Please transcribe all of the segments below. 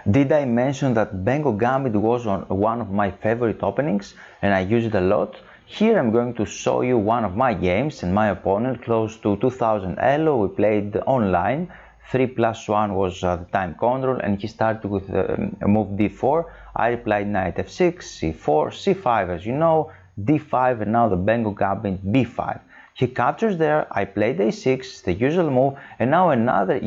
Did I mention that Benko Gambit was one of my favorite openings and I use it a lot? Here I'm going to show you one of my games and my opponent close to 2000 elo. We played online. 3+1 was the time control and he started with move d4. I replied knight f6, c4, c5 as you know, d5 and now the Benko Gambit b5. He captures there, I played a6, the usual move, and now another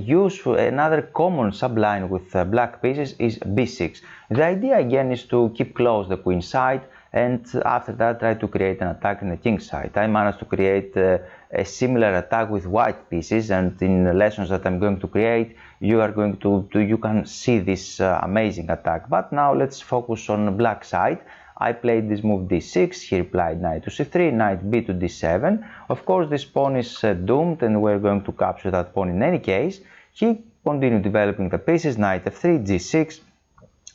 common subline with black pieces is b6. The idea again is to keep close the queen side and after that try to create an attack in the king side. I managed to create a similar attack with white pieces, and in the lessons that I'm going to create you can see this amazing attack. But now let's focus on the black side. I played this move d6, he replied knight to c3, knight b to d7. Of course this pawn is doomed and we're going to capture that pawn in any case. He continued developing the pieces, knight f3, g6,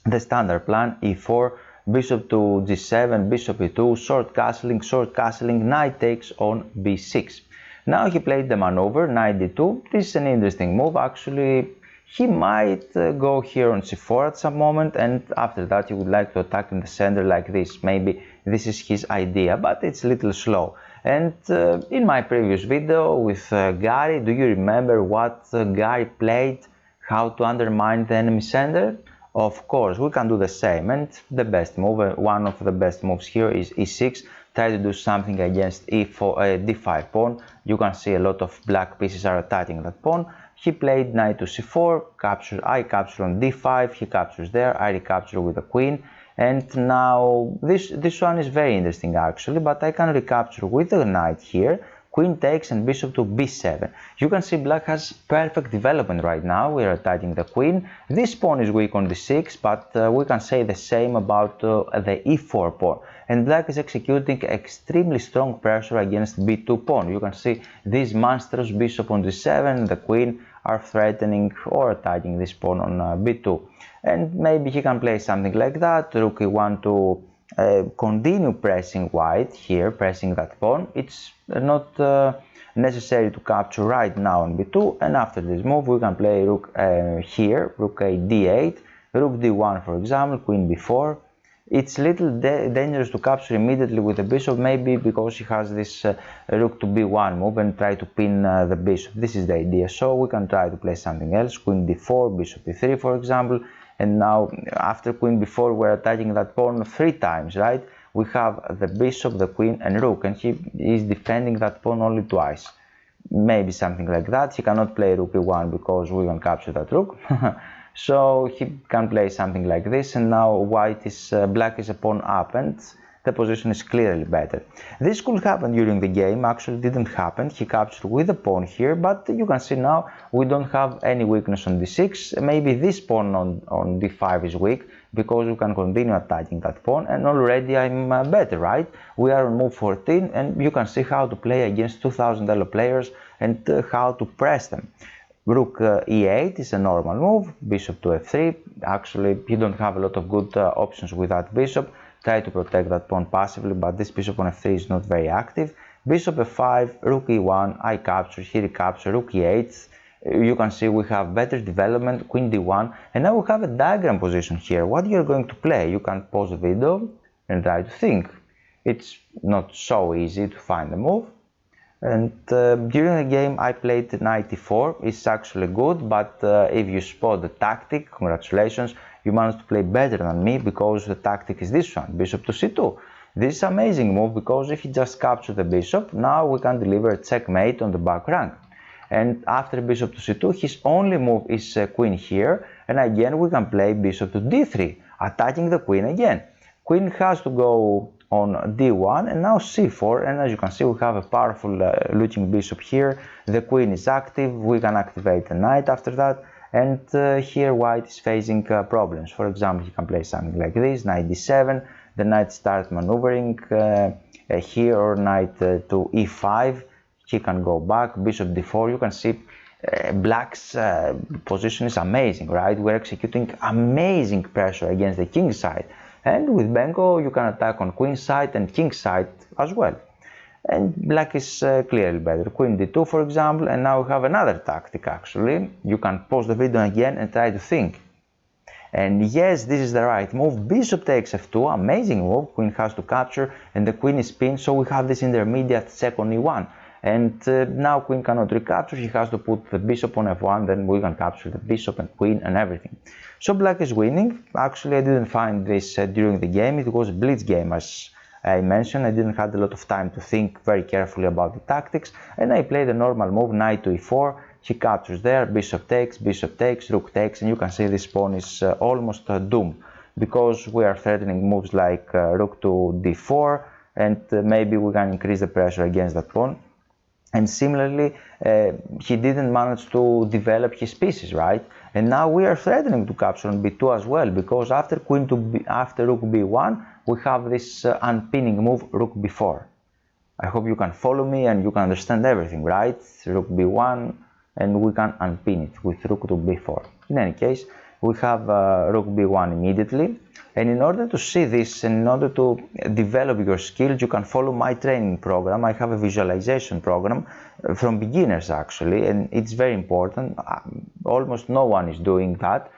the standard plan, e4, bishop to g7, bishop e2, short castling, knight takes on b6. Now he played the maneuver, knight d2. This is an interesting move actually. He might go here on c4 at some moment, and after that he would like to attack in the center like this. Maybe this is his idea, but it's a little slow. And in my previous video with Gary, do you remember what Gary played? How to undermine the enemy center? Of course, we can do the same, and the best move, one of the best moves here is e6. Try to do something against e4, d5 pawn. You can see a lot of black pieces are attacking that pawn. He played knight to c4, I capture on d5, he captures there, I recapture with the queen. And now this one is very interesting actually, but I can recapture with the knight here, queen takes and bishop to b7. You can see black has perfect development right now. We are attacking the queen. This pawn is weak on d6, but we can say the same about the e4 pawn. And black is executing extremely strong pressure against b2 pawn. You can see this monstrous bishop on d7, the queen are threatening or attacking this pawn on b2. And maybe he can play something like that, rook e1 to continue pressing white here, pressing that pawn. It's not necessary to capture right now on b2, and after this move we can play rook here, rook a d8, rook d1 for example, queen b4. It's a little dangerous to capture immediately with the bishop, maybe because he has this rook to b1 move and try to pin the bishop. This is the idea, so we can try to play something else, queen d4, bishop e3 for example. And now after queen b4 we're attacking that pawn 3 times, right? We have the bishop, the queen and rook, and he is defending that pawn only twice. Maybe something like that. He cannot play rook e1 because we can capture that rook. So he can play something like this, and now black is a pawn up and the position is clearly better. This could happen during the game, actually didn't happen. He captured with the pawn here, but you can see now we don't have any weakness on d6. Maybe this pawn on d5 is weak because we can continue attacking that pawn, and already I'm better, right? We are on move 14 and you can see how to play against 2000 elo players and how to press them. Rook e8 is a normal move, bishop to f3. Actually, you don't have a lot of good options with that bishop. Try to protect that pawn passively, but this bishop on f3 is not very active. Bishop f5, rook e1, I capture, he recapture, rook e8. You can see we have better development, queen d1, and now we have a diagram position here. What you're going to play? You can pause the video and try to think. It's not so easy to find the move. And during the game I played knight e4. It's actually good, but if you spot the tactic, congratulations, you managed to play better than me because the tactic is this one, bishop to c2. This is an amazing move because if you just capture the bishop, now we can deliver a checkmate on the back rank. And after bishop to c2, his only move is queen here, and again we can play bishop to d3, attacking the queen again. Queen has to go on d1 and now c4, and as you can see we have a powerful looking bishop here. The queen is active, we can activate the knight after that, and here white is facing problems. For example, he can play something like this, knight d7, the knight starts maneuvering here, or knight to e5, he can go back, bishop d4. You can see black's position is amazing, right? We're executing amazing pressure against the king side. And with Benko, you can attack on queen side and king side as well. And black is clearly better. Queen d2, for example, and now we have another tactic actually. You can pause the video again and try to think. And yes, this is the right move. Bishop takes f2, amazing move. Queen has to capture and the queen is pinned, so we have this intermediate second e1. And now queen cannot recapture, he has to put the bishop on f1, then we can capture the bishop and queen and everything. So black is winning. Actually, I didn't find this during the game. It was a blitz game, as I mentioned. I didn't have a lot of time to think very carefully about the tactics, and I played the normal move, knight to e4. He captures there, bishop takes, rook takes, and you can see this pawn is almost doomed, because we are threatening moves like rook to d4, and maybe we can increase the pressure against that pawn. And similarly, he didn't manage to develop his pieces, right? And now we are threatening to capture on b2 as well, because after after rook b1, we have this unpinning move, rook b4. I hope you can follow me and you can understand everything, right? Rook b1, and we can unpin it with rook to b4. In any case, we have rook b1 immediately. And in order to see this and in order to develop your skills, you can follow my training program. I have a visualization program from beginners actually, and it's very important. Almost no one is doing that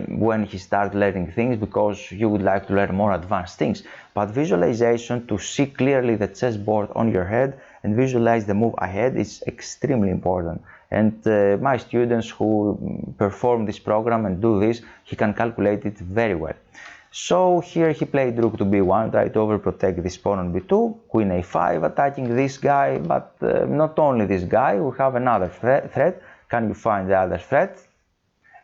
when he starts learning things, because you would like to learn more advanced things. But visualization, to see clearly the chessboard on your head and visualize the move ahead, is extremely important. And my students who perform this program and do this, he can calculate it very well. So here he played rook to b1, try to overprotect this pawn on b2, queen a5, attacking this guy, but not only this guy, we have another threat. Can you find the other threat?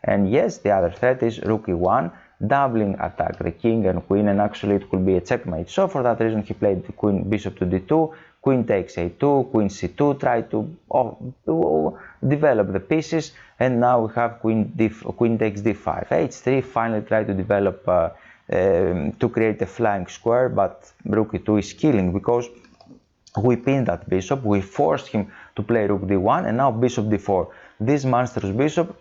And yes, the other threat is rook e1, doubling attack the king and queen, and actually it could be a checkmate. So for that reason he played the queen bishop to d2, queen takes a2, queen c2, try to develop the pieces, and now we have queen takes d5, h3, finally try to develop to create a flying square, but rook e2 is killing, because we pinned that bishop, we forced him to play rook d1, and now bishop d4. This monstrous bishop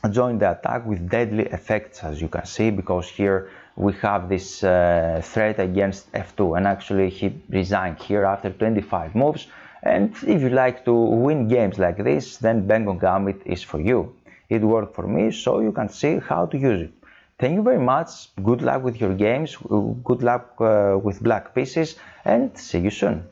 joined the attack with deadly effects, as you can see, because here we have this threat against f2, and actually he resigned here after 25 moves. And if you like to win games like this, then Benko Gambit is for you. It worked for me, so you can see how to use it. Thank you very much, good luck with your games, good luck with black pieces, and see you soon.